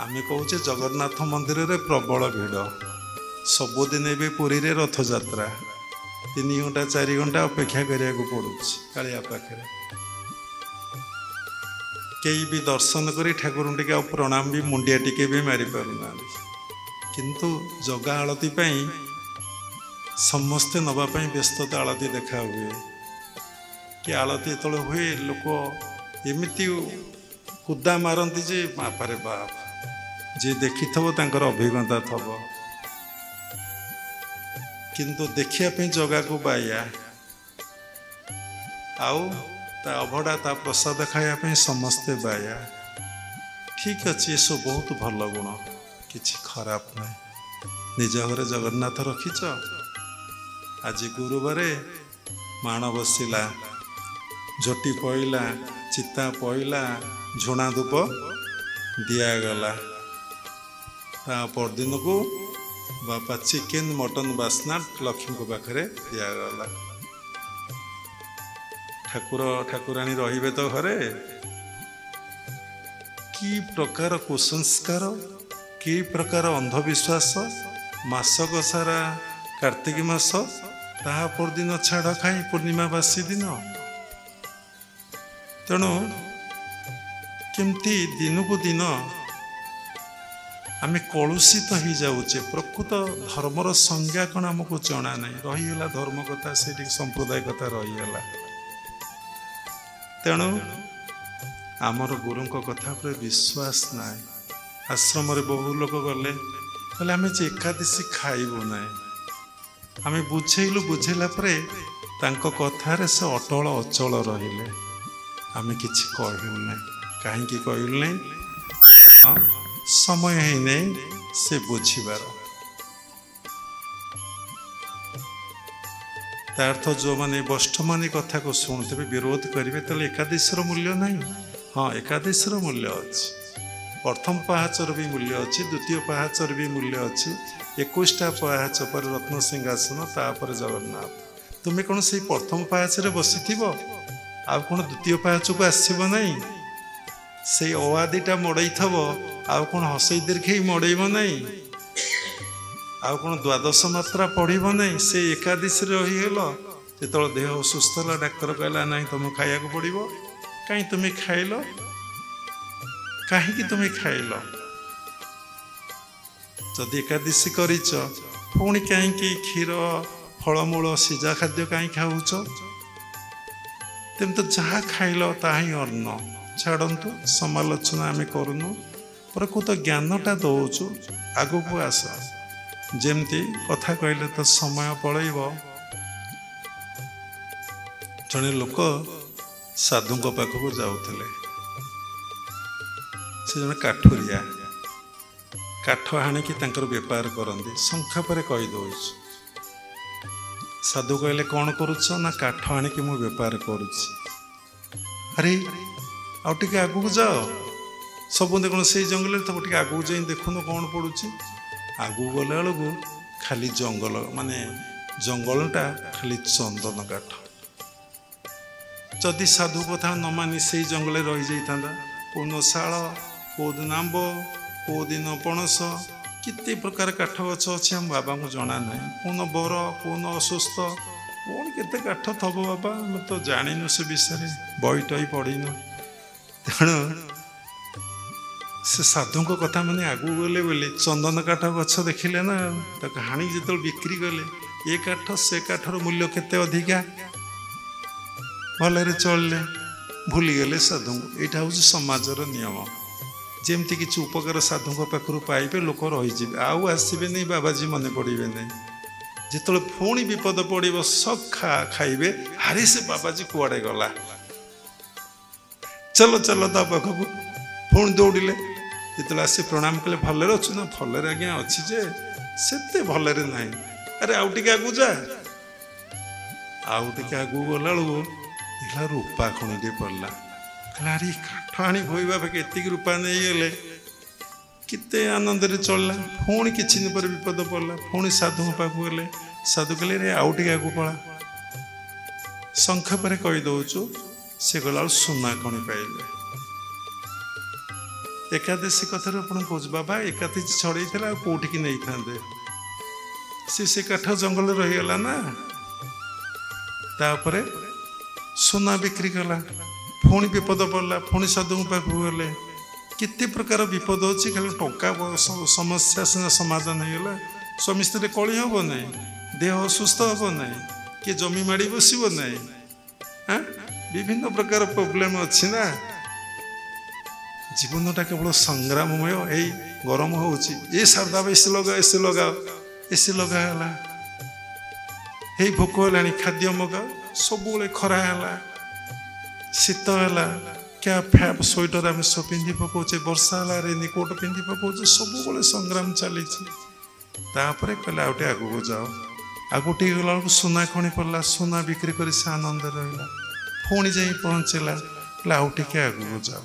आमे कहूचे जगन्नाथ मंदिर रे प्रबल भिड़ सबुदिन ए पुरी रे रथ यात्रा 3 घंटा 4 घंटा अपेक्षा करिया पड़ुछि कालिया पाखे कई भी दर्शन करी ठाकुर टिके प्रणाम भी मुंडिया टिके भी मारी पारुना किंतु जगा आलती पाई समस्ते नवापाई व्यस्तता आलती देखा हुए कि आलती तले हुए लोक एमती कुदा मारती जे बापारे बाप जे देखी थबो तांकर अभिज्ञता थबो किंतु देखिया पे जगा को बाया आउ ता अभड़ा ता प्रसाद खाया पे समस्ते बाया ठीक अच्छे सो बहुत भल गुण किछि खराब नहीं निज घरे जगन्नाथ रखिच आज गुरुवार माण बसिला झोटी पईला चिता पईला झुणा धूप दिगला ता परदिन को बापा चिकेन मटन बास्ना लक्ष्मी को पाखे दिगला ठाकुर ठाकुराणी रहिबे तो घरे कि प्रकार कुसंस्कार कि प्रकार अंधविश्वास मासक सारा कार्तिक मास ता परदिन छाड़ खाई पूर्णिमा बासी दिन तेणु केमती दिन को दिन आमे कलुषित हो जाऊे प्रकृत धर्मर संज्ञा कण आमको जना नहीं रहीगला धर्म कथा से संप्रदाय कथा रहीगला तेणु आमर गुरु कथा पर विश्वास ना आश्रम बहु लोक गले कहले आमे जे एकादशी खाइबु ना आमे बुझेलु बुझेला परे तांको कथारे से अटल अचल रहिले आमे किछि कहलु ना कहीं कहलु ना समय ही नहीं से बुझीबार तार्थ जो माने वष्ठ मानी कथा को शुणुते विरोध करेंगे तो एकादशीर मूल्य नहीं हाँ एकादशीर मूल्य अच्छी प्रथम पहाचर भी मूल्य अच्छी द्वितीय पहाचर भी मूल्य अच्छी 21टा पहाच पर रत्न सिंहासन तापर जगन्नाथ तुम्हें कौन से प्रथम पहाचरे बसी आ कौन द्वितीय पहाच को आसब नहीं से अवादीटा मड़ई थब आउ कौन हसई दीर्घ मड़ेब नहीं आउ कौन द्वादश मात्रा पढ़ब नहीं से एकादशी रहीगल जो देह सुस्थ है डाक्तर कहला नहीं तुम खाया पड़ो कहीं तुम्हें खाइल कहीं तुम्हें खाइल जदि एकादशी कर पुणी कहीं क्षीर फलमूल सिजा खाद्य कहीं खाऊच तेम तो जहाँ खाइल ता ही अन्न छाड़ू समालोचना आम करूनु प्रकृत ज्ञानटा दौचु आग को आस जमती कथा कहले तो समय पलैब जड़े लोक साधु पाखक जाऊले से जन काठुरिया काठ हाणिकी बेपार करती संक्षेप कहीदे साधु कहले कौन करुच ना काठ हाणिकी मु बेपार करुच्ची अरे आउ टे आगू जाओ सब कौन से जंगल तब टे आगू जा देखुन कौन पड़ुची आगू गला बेलू खाली जंगल माने जंगलटा खाली चंदन काठ जदि साधु कथा न मानी से जंगल रही जाता कौन शाल कौदिन आंब कौदिन पणस किते प्रकार काठ गछ अच्छे आम बाबा को जना ना कौन बर कौन असुस्थ कौन केते काठ थब बाबा आम तो जाणीनु से विषय बईटई पढ़ीनु तेणु से साधु कथा मैंने आगू गले बोले चंदन काठ गछ देखिले ना हाणी जो बिक्री गले ये काठ से काठर मूल्य केते अधिका भले चलले भूलीगले साधु यहाँ हूँ समाजर नियम जमती किसी उपकार साधु पाखु पाइबे लोक रही आउ आसबे नहीं बाबाजी मन पड़े नहीं जिते पुणी विपद पड़ो सब खाइबे हारी से बाबाजी कुआड़े गला चलो चलो ता पाखक पुणी दौड़े जिते आसी प्रणाम कले भलरे अच्छु ना भलरे आज्ञा अच्छी जे से भलरे ना अरे आउ टे आगू जा आउ टे आगू गला बेलू देखला रूपा खणी पड़ला कहला अरे काठ आनी भोई बाबा के रूपा नहीं गले किते आनंद चलला पुणी किछि दिन पर विपद पड़ला पुणी साधु पाखु गले साधु कहले रे आउ टे आगू पड़ा संक्षेप कहीदे से गला सुना खणी पाइले एकादशी कथार आपन कह बाबा एकादशी छड़े कौटिकी नहीं था से काठ जंगल रहीगला ना तापर सोना बिक्री कला पुणी विपद पड़ला पुणी साधु पाक गले केते प्रकार विपद अच्छी खाली टंका समस्या सीना समाधान होगा स्वामी स्त्री कली हम ना देह असुस्थ हम ना किए जमी माड़ी बसब ना हाँ विभिन्न प्रकार प्रोब्लेम अच्छी ना जीवनटा केवल संग्राममय यही गरम हो सादा एसी लगाओ एसी लगाला हे भोक है खाद्य मगाओ सब खरा है शीत है क्या फैप स्वेटर आम सब पिंधि पकाचे वर्षा है रेनिकोट पिंधि पकाचे सब संग्राम चली कहले आउटे आगू जाओ आगू टे गला सुना खणी पड़ा सुना बिक्री कर से आनंद रहा पुणी जा पहुँचला कहले आउ टे आगू जाओ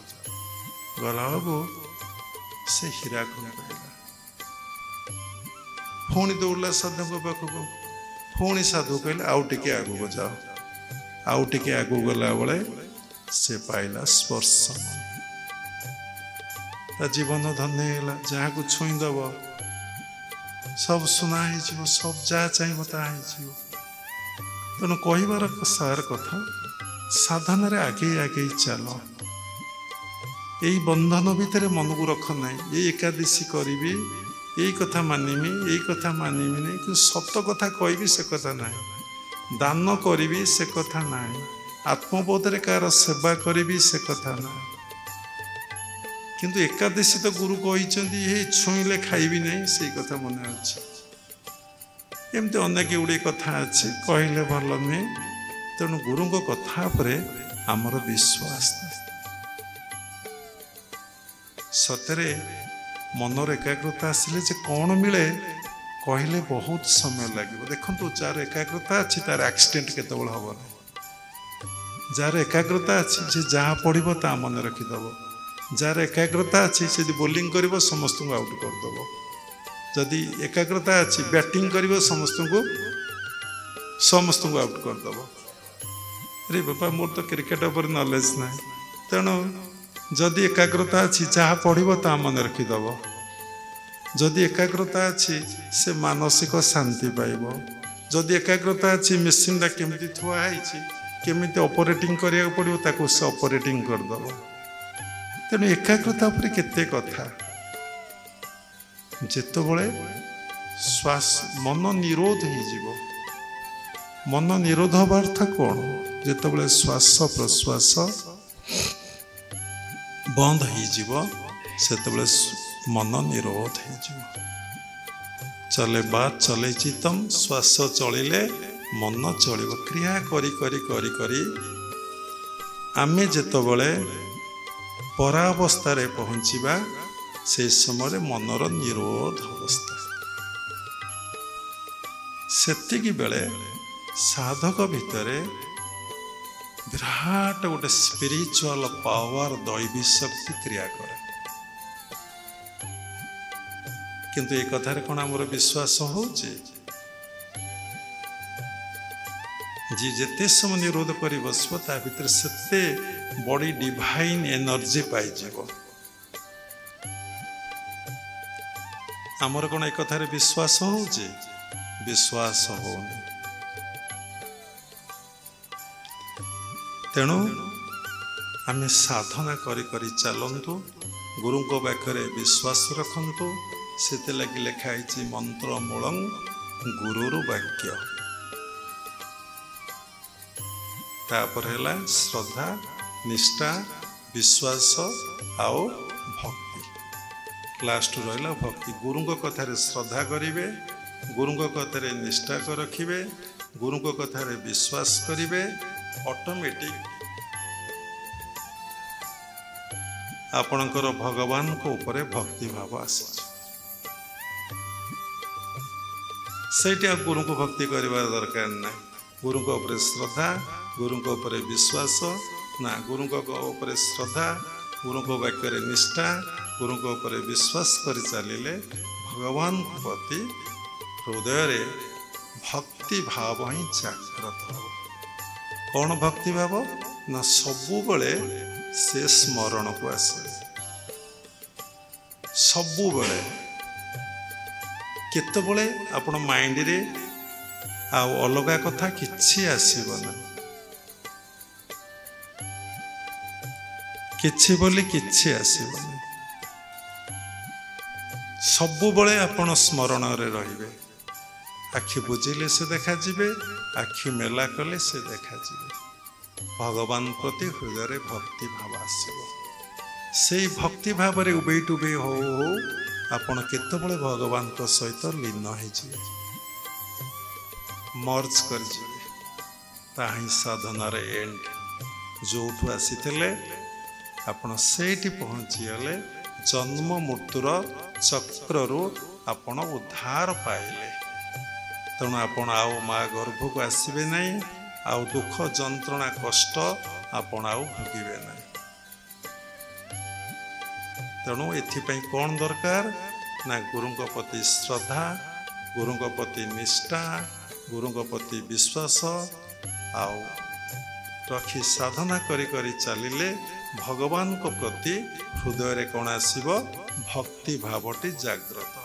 गला से हीरा खणी पड़ा पुणी दौड़ला साधु पाखक पुणी साधु कहले आउ टे आगू जाओ आउ टे आगू गला बेले से पाइला स्पर्श जीवन धन्य है जहाँ को छुईदब सब सुना हो सब जहाँ चाहिए ताकि तेणु कहबार सार कथा साधन आगे आगे चल यही बंधन भितर मन को रख ना ये एकादशी करी यही कथा मानिमी यही कथा मानिमी नहीं कि सत कथा कहि से कथा ना दान करी से कथा ना आत्मबोधरे कार सेवा करी से कथा ना किंतु एकादशी तो गुरु कही छुईले खाइबी नहीं से कथा मन अच्छे एमती अनेक गुड़े कथा अच्छे कहले भल नुहे तेणु गुरु कथा पर आमर विश्वास सतरे मनर एकाग्रता आसिले जे कौन मिले कहले बहुत समय लगे देखो जार एकाग्रता अच्छी तार एक्सीडेंट केत हम जार एकाग्रता अच्छी जे जहाँ पढ़ो ता मन रखीदब जार एकाग्रता अच्छी से बोलिंग कर समस्त को आउट करदब जदि एकाग्रता अच्छी बैटिंग कर समस्त को आउट करदब अरे बाबा मोर तो क्रिकेट उपर नॉलेज ना तेणु जदि एकाग्रता अच्छी जहाँ पढ़ो ता मन रखीदब जदि एकाग्रता अच्छी से मानसिक शांति पाइब जदि एकाग्रता अच्छी मेसीन केमी थुआई केमी ऑपरेटिंग करिया पड़ो ताको से ऑपरेटिंग करदब तेणु एकाग्रता पर केते कथा जेतबले श्वास मन निरोध हो मन निरोध हबार अर्थ कौन जेतबले श्वास प्रश्वास बंद हो सेतबले मन निरोध हो चले बात चले चितम श्वास चलिले मन चलिब क्रिया करी करी करी करी आमे जेतबले परावस्था पहुँचवा से समय मनर निरोध अवस्था सेतिकी बेले साधक भितर विराट गोटे स्पिरिचुअल पावर दैवी शक्ति क्रिया करे किंतु एक कथार कौन आमर विश्वास होची जी जेते समय निरोध कर बसब ता भीतर सेते बड़ी डिवाइन एनर्जी पाइज आमर कौन एक कथार विश्वास होची विश्वास होनी तेणु आम साधना करी करी चलतु गुरु पाखे विश्वास रखु से लगी लिखाई मंत्र मूलं गुरुर वाक्य तापर है श्रद्धा निष्ठा विश्वास आओ भक्ति लास्ट रहा भक्ति गुरु कथार श्रद्धा करेंगे गुरु कथार निष्ठा रखिए गुरु कथार विश्वास करेंगे ऑटोमेटिक आपणकर भगवान को ऊपर भक्ति भाव आस गुरु को भक्ति करने दरकार ना गुरु को ऊपर श्रद्धा गुरु को ऊपर विश्वास ना गुरु को ऊपर श्रद्धा गुरु को वाक्य निष्ठा गुरु को ऊपर विश्वास कर चलिले भगवान प्रति हृदय भक्ति भाव ही जागृत हो कौन भक्ति भाव ना सबुबले से स्मरण को आसे ସବୁବେଳେ केतबले आपण माइंड रे आउ अलगा कथा किछि आसीबो ना किछि बोली किछि आसीबो ना सबुबले आपण स्मरण रे रहिबे आखि बुझिले से देखा जिबे आखि मेला कले से देखा जिबे भगवान प्रति हृदय रे भक्ति भाव आसीबो से भक्ति भाव रे उबे टुबे हो आपण केतबले भगवान को सहित लीन हो मर्ज कर ताही साधनार एंड जो आसी आपण सेठी पहुँची गले जन्म मृत्युर चक्रु आपण उद्धार पाइले तेणु आपण आउ माँ गर्भ को आसबे नहीं आउ दुख जंत्रणा कष्ट आपण आउ भोगवे ना तेणु एथिपाई कौन दरकार ना गुरुंक प्रति श्रद्धा गुरुंक प्रति निष्ठा गुरुंक प्रति विश्वास आउ रखी साधना करी करी चलिले भगवान को प्रति हृदय रे कौन आसीबो भक्ति भावटी जागृत